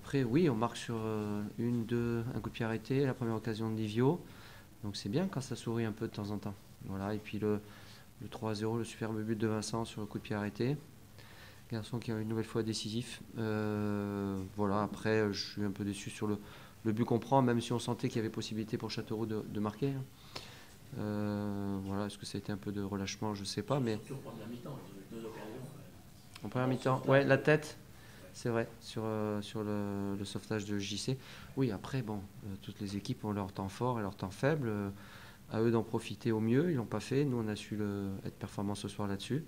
Après, oui, on marque sur un coup de pied arrêté, la première occasion de Livio. Donc c'est bien quand ça sourit un peu de temps en temps. Voilà, et puis le 3-0, le superbe but de Vincent sur le coup de pied arrêté. Garçon qui est une nouvelle fois décisif. Voilà, après, je suis un peu déçu sur le but qu'on prend, même si on sentait qu'il y avait possibilité pour Châteauroux de marquer. Voilà, est-ce que ça a été un peu de relâchement, je ne sais pas. Mais surtout en première mi-temps, ils ont eu 2 occasions. en première mi-temps, Sauvetage, ouais, la tête, c'est vrai, sur le sauvetage de JC. Oui, après, bon, toutes les équipes ont leur temps fort et leur temps faible. À eux d'en profiter au mieux, ils l'ont pas fait. Nous, on a su être performants ce soir là-dessus.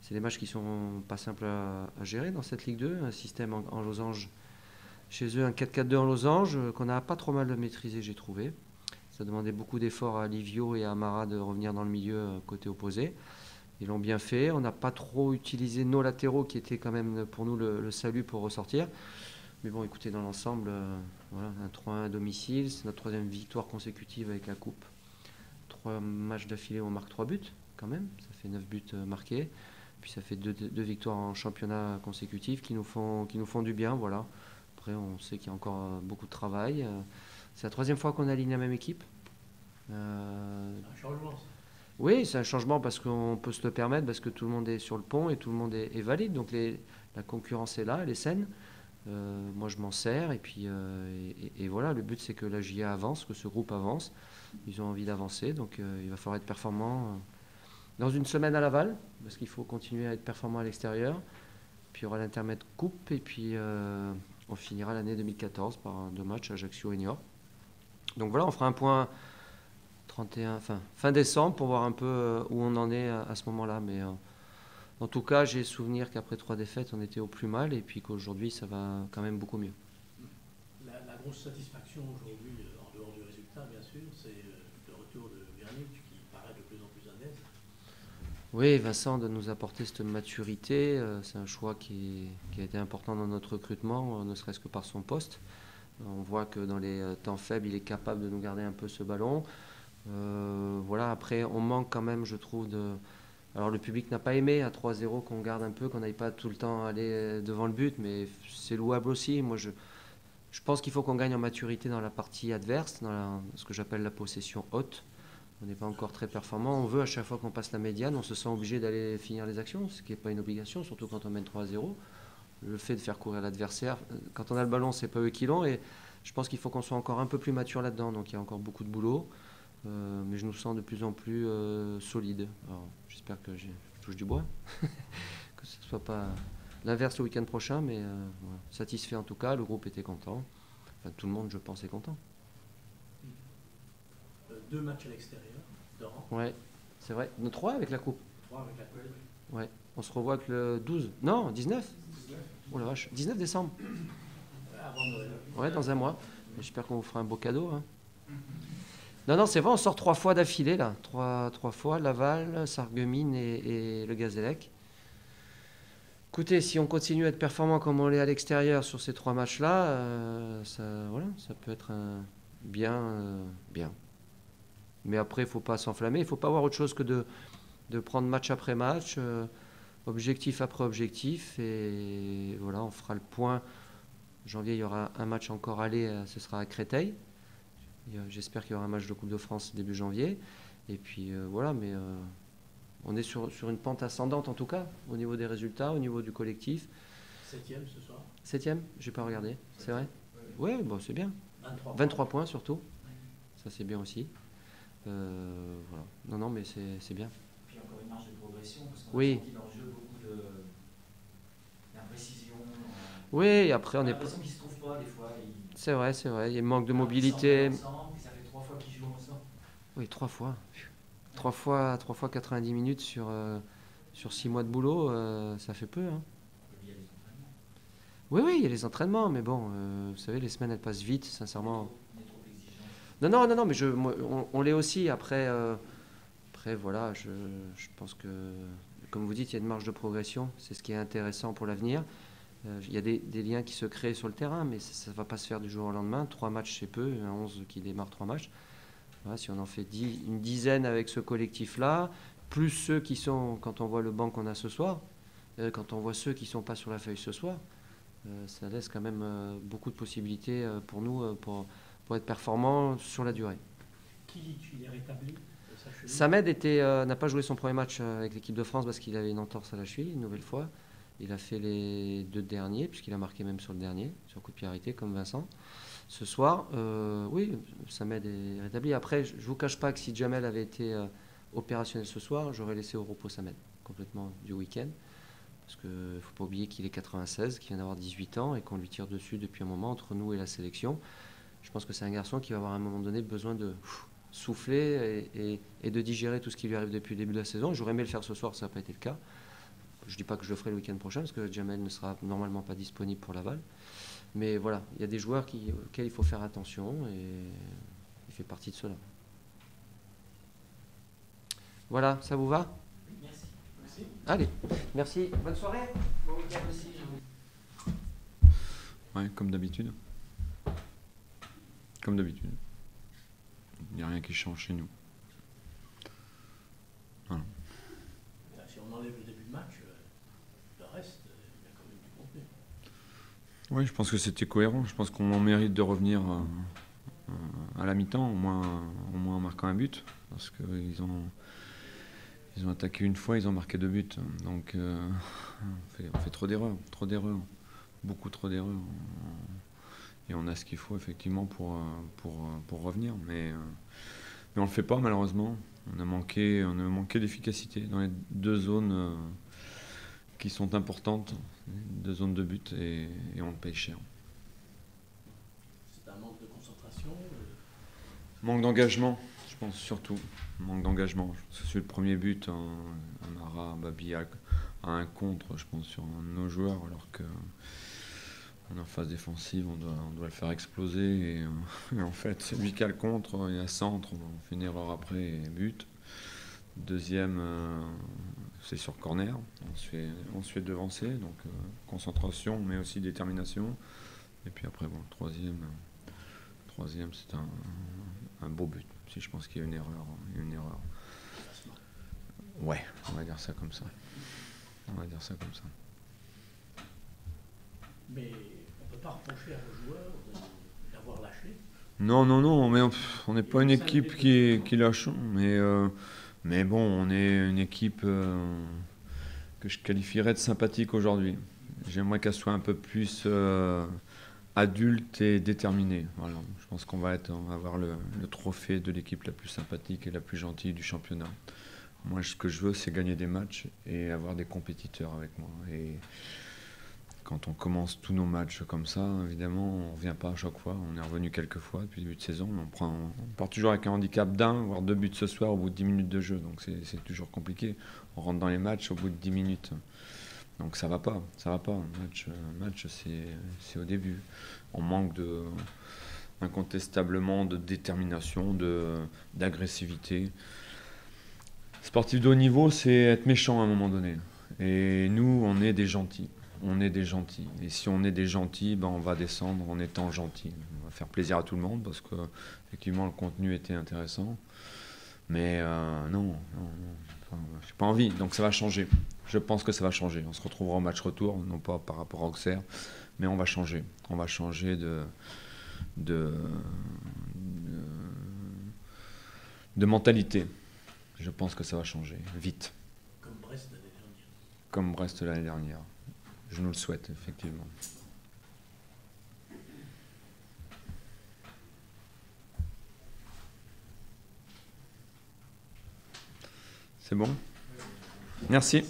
C'est des matchs qui sont pas simples à gérer dans cette Ligue 2. Un système en losange chez eux, un 4-4-2 en losange qu'on n'a pas trop mal maîtrisé, j'ai trouvé. Ça demandait beaucoup d'efforts à Livio et à Amara de revenir dans le milieu côté opposé. Ils l'ont bien fait. On n'a pas trop utilisé nos latéraux qui étaient quand même pour nous le salut pour ressortir. Mais bon, écoutez, dans l'ensemble, voilà, un 3-1 à domicile. C'est notre troisième victoire consécutive avec la Coupe. 3 matchs d'affilée, on marque 3 buts quand même. Ça fait 9 buts marqués. Puis ça fait deux victoires en championnat consécutifs qui nous font du bien. Voilà. Après, on sait qu'il y a encore beaucoup de travail. C'est la troisième fois qu'on aligne la même équipe. C'est un changement, ça. Oui, c'est un changement parce qu'on peut se le permettre, parce que tout le monde est sur le pont et tout le monde est valide. Donc la concurrence est là, elle est saine. Moi, je m'en sers. Et puis et voilà, le but, c'est que la JA avance, que ce groupe avance. Ils ont envie d'avancer. Donc il va falloir être performant dans une semaine à Laval, parce qu'il faut continuer à être performant à l'extérieur. Puis il y aura l'intermède coupe. Et puis on finira l'année 2014 par 2 matchs Ajaccio et Niort. Donc voilà, on fera un point 31, fin décembre pour voir un peu où on en est à ce moment-là. Mais en tout cas, j'ai souvenir qu'après 3 défaites, on était au plus mal et puis qu'aujourd'hui, ça va quand même beaucoup mieux. La grosse satisfaction aujourd'hui, en dehors du résultat, bien sûr, c'est le retour de Véronique qui paraît de plus en plus à l'aise. Oui, Vincent doit nous apporter cette maturité. C'est un choix qui a été important dans notre recrutement, ne serait-ce que par son poste. On voit que dans les temps faibles, il est capable de nous garder un peu ce ballon. Voilà, après, on manque quand même, je trouve, de... Alors le public n'a pas aimé à 3-0 qu'on garde un peu, qu'on n'aille pas tout le temps aller devant le but, mais c'est louable aussi. Moi, je pense qu'il faut qu'on gagne en maturité dans la partie adverse, dans ce que j'appelle la possession haute. On n'est pas encore très performant. On veut à chaque fois qu'on passe la médiane, on se sent obligé d'aller finir les actions, ce qui n'est pas une obligation, surtout quand on mène 3-0. Le fait de faire courir l'adversaire, quand on a le ballon, c'est pas eux qui l'ont. Et je pense qu'il faut qu'on soit encore un peu plus mature là-dedans. Donc il y a encore beaucoup de boulot. Mais je nous sens de plus en plus solide. Alors, j'espère que je touche du bois, que ce ne soit pas l'inverse le week-end prochain, mais voilà. Satisfait en tout cas, le groupe était content. Enfin, tout le monde, je pense, est content. 2 matchs à l'extérieur, de rang. Ouais, c'est vrai. Nos 3 avec la coupe. 3 avec la coupe. Ouais. On se revoit que le 12. Non, 19. Oh la vache. 19 décembre. Avant Noël. Ouais, dans un mois. J'espère qu'on vous fera un beau cadeau. Hein. Non, c'est vrai, on sort 3 fois d'affilée, là. 3 fois, Laval, Sarreguemines et le Gazélec. Écoutez, si on continue à être performant comme on l'est à l'extérieur sur ces 3 matchs-là, ça peut être bien. Mais après, il ne faut pas s'enflammer. Il ne faut pas avoir autre chose que de prendre match après match, objectif après objectif. Et voilà, on fera le point. Janvier, il y aura un match encore aller, ce sera à Créteil. J'espère qu'il y aura un match de Coupe de France début janvier. Et puis voilà, mais on est sur une pente ascendante en tout cas, au niveau des résultats, au niveau du collectif. 7e ce soir. 7e, j'ai pas regardé, c'est vrai. Ouais, bon, c'est bien. 23 points surtout. Ça c'est bien aussi. Voilà. Non, mais c'est bien. Puis encore une marge de progression, parce qu'on Oui. a senti dans le jeu beaucoup d'imprécision. Oui, après on est. L'impression qu'ils ne se trouvent pas des fois. C'est vrai. Il y a un manque de mobilité. Ensemble, puis ça fait 3 fois qu'ils jouent ensemble. Oui, 3 fois. 3 fois 90 minutes sur 6 mois de boulot, ça fait peu. Hein. Il y a les entraînements. Oui, il y a les entraînements, mais bon, vous savez, les semaines elles passent vite, sincèrement. On est trop exigeant. Non, mais on l'est aussi. Après, voilà, je pense que, comme vous dites, il y a une marge de progression. C'est ce qui est intéressant pour l'avenir. Il y a des liens qui se créent sur le terrain, mais ça ne va pas se faire du jour au lendemain. 3 matchs, c'est peu. 11 qui démarrent 3 matchs. Voilà, si on en fait une dizaine avec ce collectif-là, plus ceux qui sont, quand on voit le banc qu'on a ce soir, quand on voit ceux qui ne sont pas sur la feuille ce soir, Ça laisse quand même beaucoup de possibilités pour nous pour être performants sur la durée. Kilic, il est rétabli sa cheville. Samed n'a pas joué son premier match avec l'équipe de France parce qu'il avait une entorse à la cheville, une nouvelle fois. Il a fait les 2 derniers, puisqu'il a marqué même sur le dernier, sur coup de pied arrêté, comme Vincent. Ce soir, oui, Samed est rétabli. Après, je ne vous cache pas que si Jamel avait été opérationnel ce soir, j'aurais laissé au repos Samed, complètement du week-end. Parce qu'il ne faut pas oublier qu'il est 96, qu'il vient d'avoir 18 ans et qu'on lui tire dessus depuis un moment entre nous et la sélection. Je pense que c'est un garçon qui va avoir à un moment donné besoin de souffler et de digérer tout ce qui lui arrive depuis le début de la saison. J'aurais aimé le faire ce soir, ça n'a pas été le cas. Je ne dis pas que je le ferai le week-end prochain parce que Jamel ne sera normalement pas disponible pour Laval. Mais voilà, il y a des joueurs auxquels il faut faire attention et il fait partie de cela. Voilà, ça vous va ? Merci. Merci. Allez, merci. Bonne soirée. Bon week-end aussi. Ouais, comme d'habitude. Comme d'habitude. Il n'y a rien qui change chez nous. Voilà. Si on enlève le début de match, le reste, il y a quand même du contenu. Oui, je pense que c'était cohérent. Je pense qu'on mérite de revenir à la mi-temps, au moins en marquant un but. Parce qu'ils ont attaqué une fois, ils ont marqué 2 buts. Donc on fait trop d'erreurs. Beaucoup trop d'erreurs. Et on a ce qu'il faut effectivement pour revenir. Mais on ne le fait pas malheureusement. On a manqué d'efficacité dans les 2 zones qui sont importantes, 2 zones de but, et on le paye cher. C'est un manque de concentration. Manque d'engagement, je pense surtout. Manque d'engagement. C'est le premier but, Amara Babi a un contre, je pense, sur un de nos joueurs, alors que en phase défensive, on doit le faire exploser. Et en fait, c'est lui qui a le contre, il y a centre, on fait une erreur après et but. Deuxième, c'est sur corner, on se fait devancer, donc concentration, mais aussi détermination. Et puis après, bon, le troisième c'est un beau but. Si je pense qu'il y a une erreur. Ouais, on va dire ça comme ça. Mais on ne peut pas reprocher à vos joueurs d'avoir lâché. Non, mais on n'est pas une équipe qui lâche. Mais bon, on est une équipe que je qualifierais de sympathique aujourd'hui. J'aimerais qu'elle soit un peu plus adulte et déterminée. Voilà. Je pense qu'on va avoir le trophée de l'équipe la plus sympathique et la plus gentille du championnat. Moi, ce que je veux, c'est gagner des matchs et avoir des compétiteurs avec moi. Et quand on commence tous nos matchs comme ça, évidemment, on ne revient pas à chaque fois. On est revenu quelques fois depuis le début de saison. On part toujours avec un handicap d'1, voire 2 buts ce soir au bout de 10 minutes de jeu. Donc c'est toujours compliqué. On rentre dans les matchs au bout de 10 minutes. Donc ça va pas. Un match c'est au début. On manque incontestablement de détermination, d'agressivité. Sportif de haut niveau, c'est être méchant à un moment donné. Et nous, on est des gentils. Et si on est des gentils, on va descendre en étant gentils. On va faire plaisir à tout le monde parce que effectivement le contenu était intéressant. Mais non, j'ai pas envie. Donc ça va changer. Je pense que ça va changer. On se retrouvera au match retour, non pas par rapport à Auxerre, mais on va changer. On va changer de mentalité. Je pense que ça va changer vite. Comme Brest l'année dernière. Comme Brest l'année dernière. Je nous le souhaite, effectivement. C'est bon ? Merci.